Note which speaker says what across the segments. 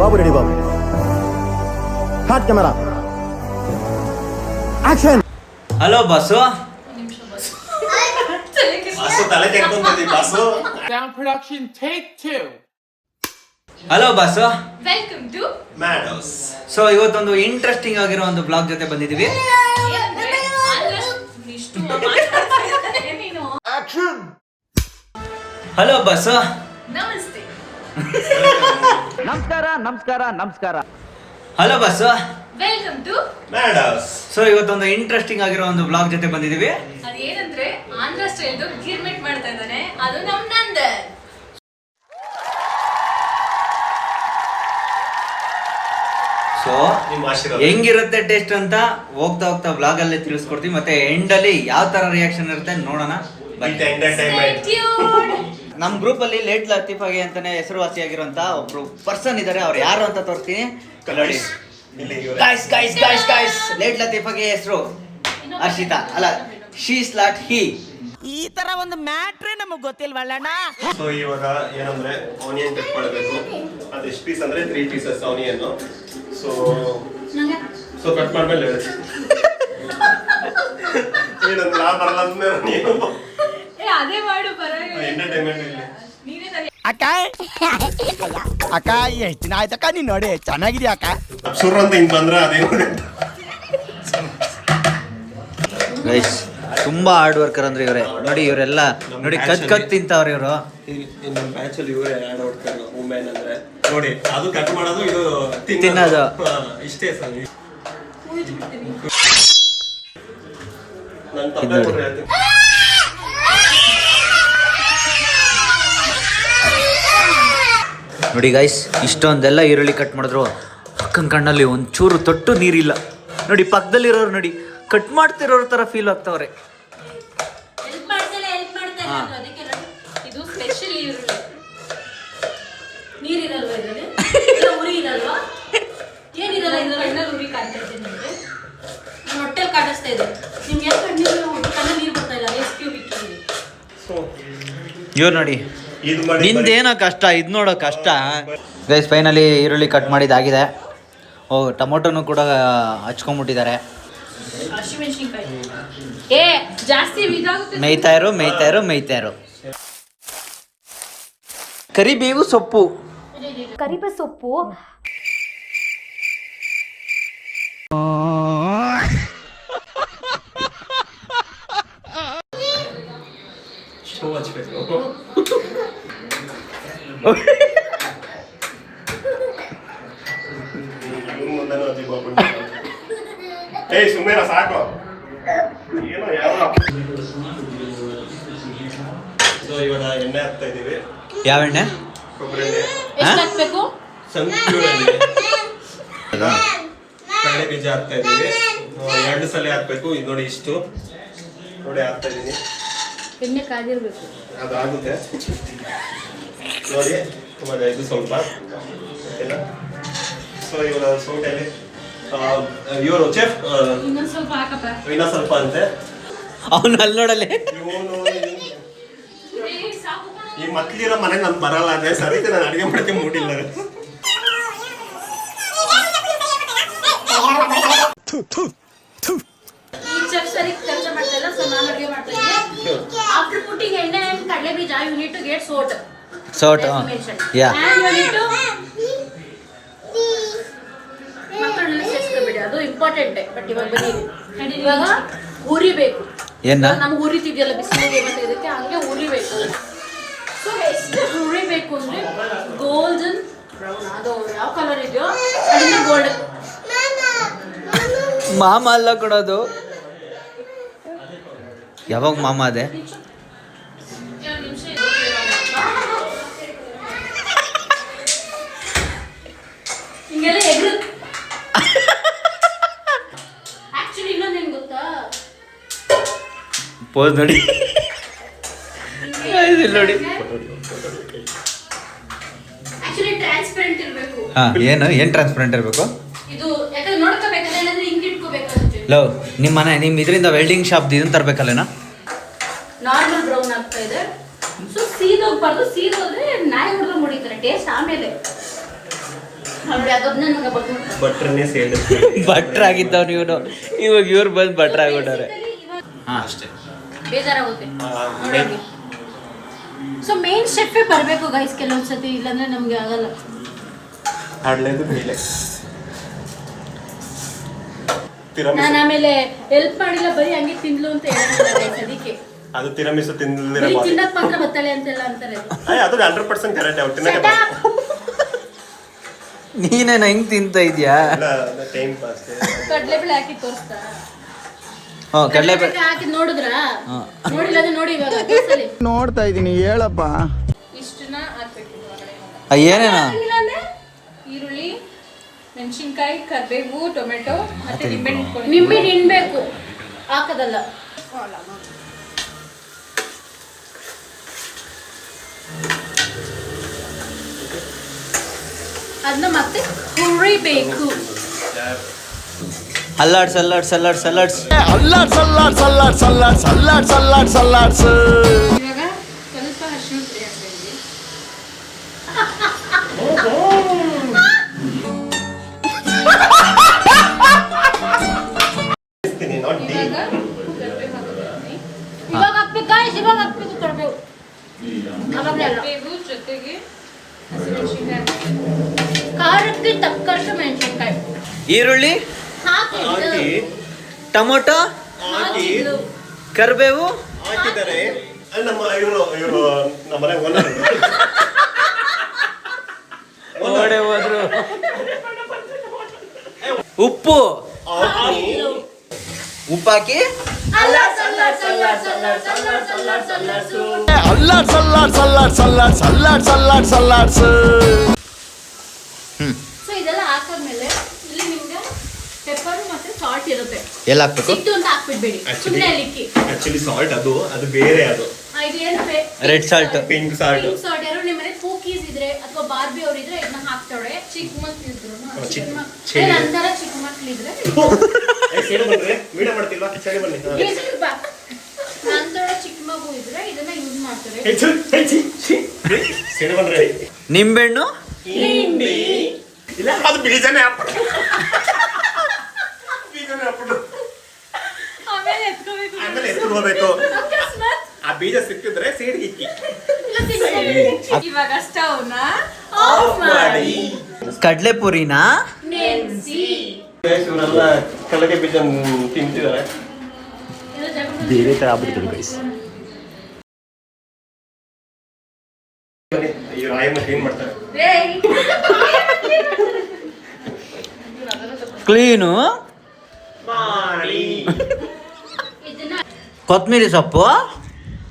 Speaker 1: Babu ready ಬಾಬು. Hot camera action.
Speaker 2: Hello boss.
Speaker 3: ತಲೆ ಕೆಡ್ಕೊಂಡಿ boss.
Speaker 4: Sound production take 2.
Speaker 2: Hello boss.
Speaker 5: Welcome to
Speaker 3: ಮ್ಯಾಡೋಸ್.
Speaker 2: So ಇವತ್ತೊಂದು ಇಂಟ್ರೆಸ್ಟಿಂಗ್ ಆಗಿರೋ ಒಂದು ಬ್ಲಾಗ್ ಜೊತೆ ಬಂದಿದ್ದೀವಿ. Hello boss.
Speaker 5: ನಮಸ್ತೆ.
Speaker 2: ನಮಸ್ಕಾರ. Hello boss.
Speaker 5: ವೆಲ್ಕಮ್ ಟು
Speaker 3: ಮ್ಯಾಡೋಸ್.
Speaker 2: ಸೊ ಇವತ್ತೊಂದು ಇಂಟ್ರೆಸ್ಟಿಂಗ್ ಆಗಿರೋ ಒಂದು ಬ್ಲಾಗ್ ಜೊತೆ ಬಂದಿದ್ದೀವಿ.
Speaker 5: ಅದೇನಂದ್ರೆ ಆಂಧ್ರ ಸ್ಟೈಲ್ದು ಗಿರ್ಮಿಟ್ ಮಾಡ್ತಾ ಇದ್ದಾನೆ, ಅದು ನಮ್ ನಂದನ್.
Speaker 2: ಸೊ
Speaker 3: ನಿಮ್ಮ ಆಶೀರ್ವಾದ
Speaker 2: ಹೆಂಗಿರುತ್ತೆ ಟೇಸ್ಟ್ ಅಂತ ಹೋಗ್ತಾ ಬ್ಲಾಗ್ ಅಲ್ಲಿ ತಿಳಿಸ್ಕೊಡ್ತೀವಿ. ಮತ್ತೆ ಎಂಡ್ ಅಲ್ಲಿ ಯಾವ ತರ ರಿಯಾಕ್ಷನ್ ಇರುತ್ತೆ ನೋಡೋಣ.
Speaker 3: With entertainment.
Speaker 5: Stay tuned.
Speaker 2: ನಮ್ ಗ್ರೂಪ್ ಅಲ್ಲಿ ಲೇಟ್ ಲತೀಫಾಗೆ ಅಂತಾನೆ ಹೆಸರುವಾಸಿಯಾಗಿರುವಂತ ಒಬ್ರು ಪರ್ಸನ್ ಇದಾರೆ. ಅವ್ರು ಯಾರು ಅಂತ ತೋರಿಸ್ತೀನಿ. ನೋಡಿ ಗಾಯ್ಸ್ ಲೇಟ್ ಲತೀಫಾಗೆ ಹೆಸರು ಹರ್ಷಿತಾ ಅಲ್ಲ, ಶೀ ಸ್ಲಾಟ್ ಹಿ.
Speaker 6: ಈ ತರ ಒಂದು ಮ್ಯಾಟ್ರೇ ನಮಗ್ ಗೊತ್ತಿಲ್ವಲ್ಲಣ್ಣ.
Speaker 3: ಸೊ ಇವಾಗ ಏನಂದ್ರೆ ಆನಿಯನ್ ಕಟ್ ಮಾಡಬೇಕು. ಅದು ಎಷ್ಟು ಪೀಸ್ ಅಂದ್ರೆ 3 ಪೀಸಸ್ ಆನಿಯನ್. ಸೊ ಕಟ್ ಮಾಡ್ಮೇಲೆ ಏನಂದ್ರೆ ನಾ ಬರಲ್ಲ ಅಂದ್ರೆ ನೀವು
Speaker 5: ಅದೇ ಮಾಡು ಪರವಾಗಿಲ್ಲ.
Speaker 3: ಎಂಟರ್ಟೈನ್ಮೆಂಟ್ ಇಲ್ಲ.
Speaker 5: ನೀನೇ ತಾನೇ.
Speaker 6: ಅಕ್ಕ ಎಷ್ಟು ದಿನ ಆಯ್ತಕ್ಕ ನೀನ್ ನೋಡಿ ಚೆನ್ನಾಗಿದ್ಯಾ ಅಕ್ಕ.
Speaker 3: ಅಪ್ಸುರ್ ಅಂತ ಹಿಂಗ್ ಬಂದ್ರೆ ಅದೇನು
Speaker 2: ಗೈಸ್ ತುಂಬಾ ಹಾರ್ಡ್ ವರ್ಕರ್ ಅಂದ್ರೆ ಇವರೇ. ನೋಡಿ ಇವರೆಲ್ಲ ನೋಡಿ ಕತ್ ತಿಂತಾವ್ರೆ ಇವರು.
Speaker 3: ನಮ್ಮ ಬ್ಯಾಚ್ ಅಲ್ಲಿ ಇವರೇ ಆಡ್ ಹೊಡ್ತಾರೆ ವುಮೆನ್ ಅಂದ್ರೆ. ನೋಡಿ ಅದು ಕಟ್ ಮಾಡೋದು, ಇದು
Speaker 2: ತಿನ್ನೋದು.
Speaker 3: ಇಷ್ಟೇ ಸರ್. ನನ್ನ
Speaker 2: ಇದು
Speaker 3: ತಪ್ಪೇ
Speaker 2: ನೋಡಿ.
Speaker 3: ಕೊಡ್ರಿ ಅದು.
Speaker 2: ನೋಡಿ ಗೈಸ್ ಇಷ್ಟೊಂದೆಲ್ಲ ಈರುಳ್ಳಿ ಕಟ್ ಮಾಡಿದ್ರು ಅಕ್ಕನ ಕಣ್ಣಲ್ಲಿ ಒಂಚೂರು ತೊಟ್ಟು ನೀರಿಲ್ಲ. ನೋಡಿ ಪಕ್ಕದಲ್ಲಿರೋರು ನೋಡಿ ಕಟ್ ಮಾಡ್ತಿರೋರ ತರ ಫೀಲ್ ಆಗ್ತಾವ್ರೆ.
Speaker 5: ಹೆಲ್ಪ್ ಮಾಡ್ತಾರೆ ಅದಕ್ಕೆ ಇದು ಸ್ಪೆಷಲ್ ಈರುಳ್ಳಿ. ನೀರಿರಲ್ವಾ ಇದ್ರಲ್ಲಿ? ಉರಿ ಇರಲ್ವಾ? ಏನಿರಲ್ಲ ಇದ್ರಲ್ಲಿ? ಕಣ್ಣಲ್ಲಿ ಉರಿ ಕಾಣ್ತಾ ಇದೆ ನಿಮಗೆ. ನನ್ನ ಹೊಟ್ಟೆಲ್ ಕಾಣಿಸ್ತಾ ಇದೆ ನಿಮ್ಗೆ. ಯಾಕೆ ಕಣ್ಣಲ್ಲಿ ನೀರು ಬರ್ತಾ ಇಲ್ಲ? ಎಷ್ಟು ಕ್ಯೂಬ್ ಇಟ್ಟಿದ್ದೀನಿ.
Speaker 3: ಸೊ
Speaker 2: ಇವ್ರು ನೋಡಿ
Speaker 3: ಇದು ಮಾಡಿ
Speaker 2: ನಿಂದೇನೋ ಕಷ್ಟ, ಇದು ನೋಡೋ ಕಷ್ಟ. ಗೈಸ್ ಫೈನಲಿ ಈರುಳ್ಳಿ ಕಟ್ ಮಾಡಿದಾಗಿದೆ. ಟೊಮೊಟೊನು ಕೂಡ ಹಚ್ಕೊಂಡ್ಬಿಟ್ಟಿದ್ದಾರೆ.
Speaker 5: ಹಸಿಮೆಣಸಿನಕಾಯಿ ಏ ಜಾಸ್ತಿ ಇದಾಗುತ್ತೆ.
Speaker 2: ಮೇಯ್ತಾ ಇರೋ ಕರಿಬೇವು ಸೊಪ್ಪು.
Speaker 5: ಕರಿಬೇವು ಸೊಪ್ಪು
Speaker 3: ಶೋ ಹಚ್ಬೇಕು. ಏಯ್ ಸುಮ್ಮನೆ ಸಾಕು. ಏನೋ ಯಾವ ಸೊ ಇವಾಗ ಎಣ್ಣೆ ಹಾಕ್ತಾ ಇದೀವಿ.
Speaker 2: ಯಾವ ಎಣ್ಣೆ?
Speaker 3: ಕೊಬ್ಬರಿ ಎಣ್ಣೆ.
Speaker 5: ಎಷ್ಟು ಹಾಕ್ಬೇಕು?
Speaker 3: ಸನ್ಫ್ಲವರ್ ಅಲ್ಲಿ ಕಡಲೆ ಬೀಜ ಹಾಕ್ತಾ ಇದೀವಿ. 2 ಸಲ ಹಾಕ್ಬೇಕು. ಇದು ನೋಡಿ ಇಷ್ಟು ನೋಡಿ ಹಾಕ್ತಾ ಇದೀನಿ.
Speaker 5: ಎಣ್ಣೆ ಕಾದಿರ್ಬೇಕು.
Speaker 3: ಅದಾಗುತ್ತೆ ನೋಡಿ. ಇವಾಗ ಇದು ಸ್ವಲ್ಪ ಓಕೆನಾ. ಸೊ ಇವಾಗ ಸೌಟಲ್ಲಿ ಇವರು ಚೆಫ್
Speaker 5: ಇನ್ನೊಂದು ಸ್ವಲ್ಪ ಹಾಕಪ್ಪ.
Speaker 3: ಇನ್ನೂ ಸ್ವಲ್ಪ ಅಂತೆ.
Speaker 2: ಅವನು ಅಲ್ಲಿ ನೋಡಲ್ಲಿ
Speaker 3: ಈ ಮಕ್ಳಿರೋ ಮನೆ ನನ್ ಬರಲ್ಲ ಅಂದ್ರೆ ಸರಿ. ನಾನು ಅಡಿಗೆ ಮಾಡಕ್ಕೆ ಮೂಡಿಲ್ಲ.
Speaker 5: ಈ ಚೆಫ್ ಸರಿ ಕೆಲಸ ಮಾಡ್ತಾ ಇಲ್ಲ, ಸೊ ನಾನು ಅಡುಗೆ ಮಾಡ್ತಾ ಇದ್ದೀನಿ. ಆಫ್ಟರ್ ಪುಟ್ಟಿಂಗ್ ಎಣ್ಣೆ and ಕಡಲೆ ಬೀಜ, you need to get salt.
Speaker 2: Yeah
Speaker 5: And you need to ಮಕ್ಕಳನ್ನ ಸೇರಿಸ್ಕೋಬೇಡಿ, ಅದು ಇಂಪಾರ್ಟೆಂಟ್. ಬಟ್ ಇವಾಗ ಬನ್ನಿ, ಇವಾಗ ಹುರಿಬೇಕು.
Speaker 2: ಏನ
Speaker 5: ನಮ್ಗೆ ಹುರಿತಿದೆಯಲ್ಲ ಬಿಸಿಲಿಗೆ ಮತ್ತೆ ಇದಕ್ಕೆ ಹಂಗೆ ಹುರಿಬೇಕು. ಸೊ ಎಷ್ಟು ಹುರಿಬೇಕು ಅಂದ್ರೆ ಗೋಲ್ಡನ್ ಬ್ರೌನ್, ಅದು ಯಾವ ಕಲರ್ ಇದೆಯೋ ಅದನ್ನ ಗೋಲ್ಡನ್.
Speaker 2: ಮಾಮ ಅಲ್ಲ ಕೊಡೋದು. ಯಾವಾಗ ಮಾಮ ಅದೇ?
Speaker 5: ಹಿಂಗೆಲ್ಲ ಎಗ್ರು. ಆಕ್ಚುಲಿ ಇನ್ನೊಂದು ಏನ್ ಗೊತ್ತಾ?
Speaker 2: ಪೋಸ್ ನೋಡಿ ನೋಡಿ.
Speaker 5: ಆಕ್ಚುಲಿ ಟ್ರಾನ್ಸ್ಪರೆಂಟ್ ಇರಬೇಕು.
Speaker 2: ಏನ್ ಟ್ರಾನ್ಸ್ಪರೆಂಟ್ ಇರಬೇಕು?
Speaker 5: ಇದು ಯಾಕಂದ್ರೆ ನೋಡ್ಕೋಬೇಕಲ್ಲ, ಇಲ್ಲಾಂದ್ರೆ ಹಿಂಗ್ ಇಟ್ಕೋಬೇಕಾಗುತ್ತೆ.
Speaker 2: ಲವ್ ನಿಮ್ಮ ಇದರಿಂದ ವೆಲ್ಡಿಂಗ್ ಶಾಪ್ ಇದನ್ನ ತರಬೇಕಲ್ಲೇನಾ?
Speaker 5: ನಾರ್ಮಲ್ ಬ್ರೌನ್ ಆಗ್ತಾ ಇದೆ. ಸೊ ಸೀದೋಗ್ಬಾರ್ದು, ಸೀದೋದ್ರೆ ನಾಯಿ ಹೊಡೆದು ಮುಡಿತಾರೆ ಟೇಸ್ಟ್. ಆಮೇಲೆ
Speaker 3: ಬಟ್ರನ್ನೇ ಸೇರಿದ
Speaker 2: ಭಟ್ರ ಆಗಿದ್ದವ್ ಇವನು, ಇವಾಗ ಇವ್ರು ಬಂದು ಭಟ್ರ ಆಗ್ಬಿಟ್ಟವ್ರೆ. ಹಾಂ
Speaker 3: ಅಷ್ಟೇ.
Speaker 5: ಬೇಜಾರಾಗುತ್ತೆ ನೋಡಿ. ಸೊ ಮೇನ್ ಶೆಫೇ ಬರಬೇಕು ಗೈಸ್ ಕೆಲವೊಂದ್ಸತಿ, ಇಲ್ಲಾಂದ್ರೆ ನಮ್ಗೆ ಆಗಲ್ಲ.
Speaker 3: ಹಳ್ಳೆದು ಮೇಲೆ
Speaker 5: ನಾನು ಆಮೇಲೆ ಹೆಲ್ಪ್ ಮಾಡಿಲ್ಲ, ಬರೀ ಹಂಗೆ ತಿನ್ಲು ಅಂತ ಹೇಳಿದ್ರೆ ಅದಕ್ಕೆ
Speaker 3: ಅದು ತಿರಮಿಸು ತಿಂದಿರ
Speaker 5: ಬರೀ ತಿನ್ನಕ್ ಮಾತ್ರ ಬತ್ತಾಳೆ ಅಂತೆಲ್ಲ ಅಂತಾರೆ.
Speaker 3: ಅದು 100% ಕರೆಕ್ಟ್. ಅವ್ರು ತಿನ್ನಕ್ಕೆ
Speaker 2: ನೀನೇನು ಹೆಂಗ್ ತಿಂತ ಇದೀಯಾ?
Speaker 3: Time pass.
Speaker 5: ಕಡಲೆಬೇಳೆ ಹಾಕಿ ತೋರಿಸ್ತಾ?
Speaker 2: ಹ್ಞೂ ಕಡಲೆಬೇಳೆ
Speaker 5: ಹಾಕಿ ನೋಡಿದ್ರಾ? ನೋಡಿಲ್ಲ ಅದು ನೋಡಿ ಇವಾಗ
Speaker 6: ನೋಡ್ತಾ ಇದೀನಿ, ಹೇಳಪ್ಪ.
Speaker 5: ಇಷ್ಟನ್ನ ಹಾಕ್ಬೇಕು.
Speaker 2: ಏನೇನ?
Speaker 5: ಈರುಳ್ಳಿ, ಮೆಣಸಿನ್ಕಾಯಿ, ಕರಿಬೇವು, ಟೊಮೆಟೊ ಮತ್ತೆ ನಿಂಬೆ ಹಿಂಡ್ಬೇಕು, ಹಾಕದಲ್ಲ. ಅದನ್ನ ಮತ್ತೆ ಹುರಿಬೇಕು.
Speaker 2: ಅಲ್ಲಾಡ್ಸ್ ಅಲ್ಲಾಡ್ಸ್ ಅಲ್ಲಾಡ್ಸ್ ಅಲ್ಲಾಡ್ಸ್
Speaker 6: ಅಲ್ಲಾಡ್ ಸಲ್ಲಾಡ್ ಸಲ್ಲಾಡ್ ಸಲ್ಲಾಡ್ ಸಲ್ಲಾಡ್ ಸಲ್ಲಾಡ್ ಸಲ್ಲಾಡ್ಸ್.
Speaker 5: ಇವಾಗ ಸ್ವಲ್ಪ ಅರಿಶಿನ ಪುಡಿ ಹಾಕ್ಬೇಕು. ಇವಾಗ ಹಾಕ್ಬೇಕು guys, ಇವಾಗ ಹಾಕ್ಬೇಕು ಕರಿಬೇವು. ಕರಿಬೇವು ಜೊತೆಗೆ ಹಸಿಮೆಣಸಿನಕಾಯಿ, ಖಾರಕ್ಕೆ ತಕ್ಕಷ್ಟು ಮೆಣಸಿನಕಾಯಿ,
Speaker 2: ಈರುಳ್ಳಿ,
Speaker 3: ಹಾಕಿ
Speaker 2: ಟೊಮೊಟೊ,
Speaker 3: ಹಾಕಿ
Speaker 2: ಕರಿಬೇವು
Speaker 3: ಹಾಕಿದ್ದಾರೆ. ನಮ್ಮ ಇವರು ನಮ್ಮ ಮನೆ ಓನರ್
Speaker 2: ಓಡೆ ಹೋದ್ರು. ಉಪ್ಪು ಉಪ್ಪಾಕಿ
Speaker 6: ಅಲ್ಲಾಡ್ ಸಲ್ಲಾಡ್ ಸಲ್ಲಾಡ್ ಸಲ್ಲಾಡ್ ಸಲ್ಲಾಡ್ ಸಲ್ಲಾಡ್ಸ್.
Speaker 5: ಸೊ ಇದೆಲ್ಲ ಹಾಕಾದ್ಮೇಲೆ ಇಲ್ಲಿ ನಿಮ್ಗೆ ಪೆಪ್ಪರ್ ಮತ್ತೆ ಸಾಲ್ಟ್ ಇರುತ್ತೆ.
Speaker 2: ಎಲ್ಲ ಹಾಕ್ಬೇಕು?
Speaker 5: ಸಿಟ್ಟು ಅಂತ ಹಾಕ್ಬಿಡ್ಬೇಡಿ, ಸುಮ್ಮನೆ ಅಲ್ಲಿಕ್ಕಿ.
Speaker 3: ಆಕ್ಚುಲಿ ಸಾಲ್ಟ್ ಅದು ಬೇರೆ. ಅದು
Speaker 5: ಇದು ಏನು
Speaker 2: red salt,
Speaker 3: pink salt.
Speaker 5: Pink salt. ಯಾರು ನಿಮ್ಮ ಮನೆ ಕೂಕೀಸ್ ಇದ್ರೆ ಅಥವಾ ಬಾರ್ಬಿ ಅವ್ರು ಇದ್ರೆ ಇದನ್ನ ಹಾಕ್ತಾಳೆ. ಚಿಕ್ಕ ಮಕ್ಳು ಇದ್ರು ನಂತರ ಚಿಕ್ಕ ಮಕ್ಳು ಇದ್ರೆ
Speaker 3: ಸೇರಿ ಬಂದ್ರೆ ಮೀಡಿಯಂ ಮಾಡ್ತಿಲ್ಲ. ಸರಿ ಬನ್ನಿ.
Speaker 5: ನಂತರ ಚಿಕ್ಕ ಮಗು ಇದ್ರೆ ಇದನ್ನ ಯೂಸ್ ಮಾಡ್ತಾರೆ.
Speaker 3: ಸೇರಿ ಬಂದ್ರೆ
Speaker 2: ನಿಂಬೆಹಣ್ಣು,
Speaker 3: ಇಲ್ಲ ಅದು ಬೀಜನೇ ಹಾಕ್ಬಿಡು. ಬೀಜನೇ ಹಾಕ್ಬಿಡು.
Speaker 5: ಆಮೇಲೆ ಎತ್ಕೋಬೇಕು.
Speaker 3: ಆಮೇಲೆ ಎತ್ಕೋಬೇಕು.
Speaker 5: ಅಕಸ್ಮಾತ್
Speaker 3: ಆ ಬೀಜ ಸಿಕ್ಕಿದ್ರೆ ಸೇರಿ ಇಕ್ಕಿ.
Speaker 5: ಇವಾಗ ಸ್ಟವ್ನ ಆಫ್ ಮಾಡಿ
Speaker 2: ಕಡಲೆ ಪುರಿನಾ
Speaker 5: ನೆನೆಸಿ
Speaker 3: ಇವರೆಲ್ಲ ಕಲಗೆ ಬೀಜ ತಿಂತಿದ್ದಾರೆ.
Speaker 1: ಬೇರೆ ಥರ ಆಗ್ಬಿಡ್ತೀವಿ ಗೈಸ್.
Speaker 3: ಇವ್ರು ಆಯಮ್ಮ ಕ್ಲೀನ್ ಮಾಡ್ತಾರೆ.
Speaker 2: ಕ್ಲೀನು,
Speaker 3: ಮಾಡಿ
Speaker 5: ಇದನ್ನ
Speaker 2: ಕೊತ್ತಂಬರಿ ಸೊಪ್ಪು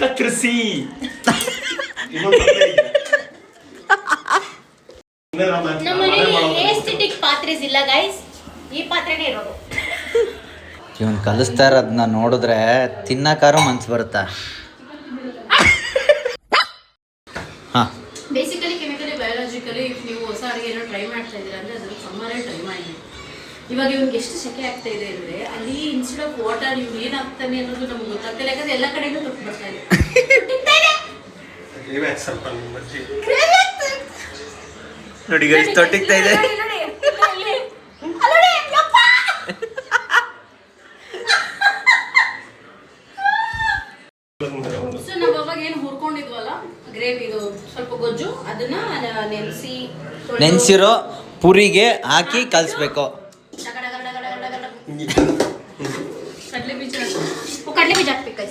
Speaker 3: ಕತ್ತರಿಸಿ.
Speaker 5: ನಮ್ಮ ಮನೆಯಲ್ಲಿ ಏಸ್ಥೆಟಿಕ್ ಪಾತ್ರೆಸ್ ಇಲ್ಲ ಗೈಸ್, ಈ ಪಾತ್ರೆನೇ ಇರೋದು.
Speaker 2: ಇವನ್ ಕಲಿಸ್ತಾ ಇರೋದನ್ನ ನೋಡಿದ್ರೆ ತಿನ್ನಕಾರು ಮನ್ಸು ಬರುತ್ತಾ? ಹಾ,
Speaker 5: ಬೇಸಿಕಲಿ ಕೆಮಿಕಲಿ ಬಯಾಲಜಿಕಲಿ ನೀವು ಹೊಸ ಅಡುಗೆ ಏನೋ ಟ್ರೈ ಮಾಡ್ತಾ ಇದ್ದೀರಾ ಅಂದರೆ ಅದನ್ನು ಸಮ್ಮರೇ ಟ್ರೈ ಮಾಡಿ. ಇವಾಗ ಇವ್ನಿಗೆ ಎಷ್ಟು ಸೆಕೆ ಆಗ್ತಾ ಇದೆ ಅಂದರೆ ಅಲ್ಲಿ ಇನ್ಸ್ಟೆಡ್ ಆಫ್ ವಾಟರ್ ಇವ್ನು ಏನು ಆಗ್ತಾನೆ ಅನ್ನೋದು ನಮ್ಗೆ ಗೊತ್ತಾಗ್ತಿಲ್ಲ. ಯಾಕಂದ್ರೆ ಎಲ್ಲ ಕಡೆಯಿಂದ ತೊಟ್ಟು ಬರ್ತಾ ಇದೆ.
Speaker 2: ನೋಡಿ ಗೈಸ್ ತೊಟ್ಟಿಗ್ತಾ ಇದೆ.
Speaker 5: ಸೊ ನಾವು ಅವಾಗ ಏನು ಹುರ್ಕೊಂಡಿದ್ವಲ್ಲ ಗ್ರೇವಿ, ಇದು ಸ್ವಲ್ಪ ಗೊಜ್ಜು, ಅದನ್ನ
Speaker 2: ನೆನ್ಸಿರೋ ಪುರಿಗೆ ಹಾಕಿ ಕಲಿಸ್ಬೇಕು.
Speaker 5: ಕಡಲೆ ಬೀಜ ಹಾಕ್ಬೇಕು.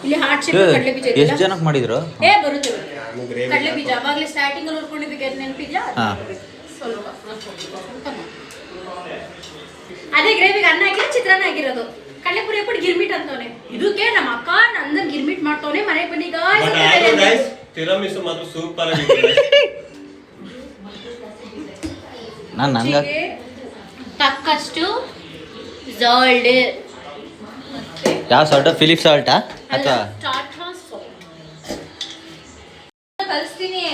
Speaker 5: ಇಲ್ಲಿ ಹಾರ್ಟ್ ಶೇಪ್ ಕಡಲೆ ಬೀಜ
Speaker 2: ಎಷ್ಟು ಜನಕ್ಕೆ ಮಾಡಿದ್ರು?
Speaker 5: ಬರುತ್ತೆ ಕಡಲೆ ಬೀಜ. ಅವಾಗಲೇ ಸ್ಟಾರ್ಟಿಂಗ್ ಅಲ್ಲಿ ಹುರ್ಕೊಂಡಿದ್ದಕ್ಕೆ ನೆನಪಿದ್ಯಾ? ಸ್ವಲ್ಪ ಅದೇ ಗ್ರೇವಿಗೆ ಅನ್ನ ಹಾಕಿದ್ರೆ ಚಿತ್ರಾನ್ನ ಆಗಿರೋದು. ಕಡಲೆಪುರಿ ಹಾಕ್ಬಿಟ್ಟು ಗಿರ್ಮಿಟ್ ಅಂತವನೆ. ಇದಕ್ಕೆ ನಮ್ಮ ಅಕ್ಕ ನಂದನ್ ಗಿರ್ಮಿಟ್ ಮಾಡ್ತವನೆ. ಮನೆಗೆ ಬನ್ನಿ ಗಾಯ್ಸ್.
Speaker 3: ತಿರಮಿಸು ಮಾತ್ರ ಸೂಪರ್ ಆಗಿ.
Speaker 2: ನಾನು ನಂಗೆ
Speaker 5: ತಕ್ಕಷ್ಟು ಸಾಲ್ಟ್.
Speaker 2: ಯಾವ ಸಾಲ್ಟ್? ಫಿಲಿಪ್ ಸಾಲ್ಟಾ ಅಥವಾ
Speaker 5: ಕಲಿಸ್ತೀನಿ.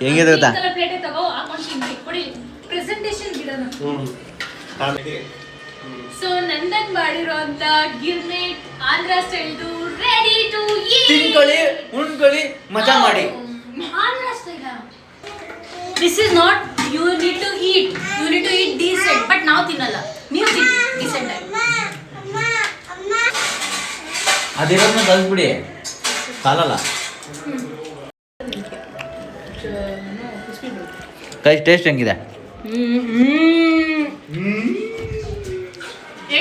Speaker 2: ಹೆಂಗಿದೆ ಗೊತ್ತಾ?
Speaker 5: ಪ್ಲೇಟ್ ತಗೋ ಹಾಕೊಂಡು ಪ್ರೆಸೆಂಟೇಷನ್ ಗಿಡನ
Speaker 7: ಸೊ ನಂದನ್ ಮಾಡಿರೋಂತ ಗಿರ್ಮಿಟ್ ಆಂಧ್ರ ಸ್ಟೈಲ್ದು ರೆಡಿ ಟು ಈಟ್.
Speaker 2: ತಿನ್ಕೊಳ್ಳಿ, ಉಣ್ಕೊಳ್ಳಿ, ಮಜಾ ಮಾಡಿ.
Speaker 7: Andhra style.
Speaker 5: This is not you need to eat, you need to eat decent. But ನಾವು ತಿನ್ನಲ್ಲ, ನೀವು ತಿನ್ನಿ ಡೀಸೆಂಟ್ ಆಗಿ.
Speaker 2: ಅದಿರೋದನ್ನ ಕಲ್ಸ್ಬಿಡಿ, ಸಾಲಲ್ಲ. ಕೈ ಟೇಸ್ಟ್ ಹೆಂಗಿದೆ?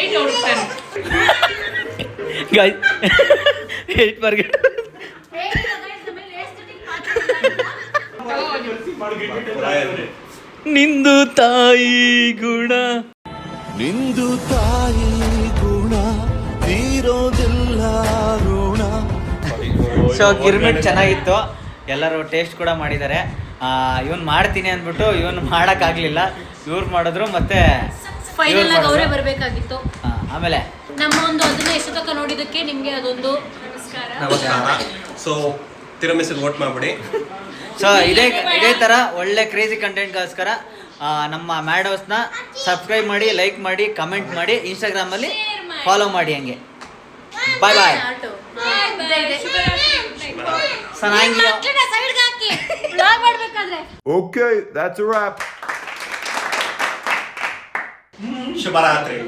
Speaker 7: 8 out of 10.
Speaker 2: ಗಾಯ್ 8 ಮಾರ್ಕೆಟ್. ನಿಂದು ತಾಯಿ ಗುಣ,
Speaker 6: ನಿಂದು ತಾಯಿ ಗುಣ ತೀರೋದಿಲ್ಲ ಋಣ.
Speaker 2: ಸೊ ಗಿರ್ಮಿಟ್ ಚೆನ್ನಾಗಿತ್ತು, ಎಲ್ಲರೂ ಟೇಸ್ಟ್ ಕೂಡ ಮಾಡಿದ್ದಾರೆ. ಇವನು ಮಾಡ್ತೀನಿ ಅಂದ್ಬಿಟ್ಟು ಇವನು ಮಾಡೋಕ್ಕಾಗಲಿಲ್ಲ, ಇವ್ರು ಮಾಡಿದ್ರು. ಮತ್ತೆ
Speaker 5: ಫೈನಲ್ ಆಗಿ ಅವರೇ ಬರಬೇಕಾಗಿತ್ತು.
Speaker 2: ಆಮೇಲೆ
Speaker 5: ನಮ್ಮ ಒಂದು ಅದನ್ನ ಎಷ್ಟು ತನಕ ನೋಡಿದ್ದಕ್ಕೆ ನಿಮಗೆ ಅದೊಂದು
Speaker 3: ನಮಸ್ಕಾರ. ಸೊ ತಿರಮಿಸಿದ ವೋಟ್ ಮಾಡ್ಬಿಡಿ.
Speaker 2: ಸೊ ಇದೇ ಥರ ಒಳ್ಳೆ ಕ್ರೇಜಿ ಕಂಟೆಂಟ್ಗೋಸ್ಕರ ನಮ್ಮ ಮ್ಯಾಡ್ ಹೌಸ್ನ ಸಬ್ಸ್ಕ್ರೈಬ್ ಮಾಡಿ, ಲೈಕ್ ಮಾಡಿ, ಕಮೆಂಟ್ ಮಾಡಿ, ಇನ್ಸ್ಟಾಗ್ರಾಮಲ್ಲಿ ಫಾಲೋ ಮಾಡಿ. ಹಂಗೆ ಬಾಯ್ ಬಾಯ್.
Speaker 5: ಸೈಡ್ಗೆ ಹಾಕಿ ಬ್ಲಾಗ್ ಮಾಡ್ಬೇಕಾದ್ರೆ.
Speaker 6: Okay, that's a wrap.
Speaker 3: ಶುಭರಾತ್ರಿ.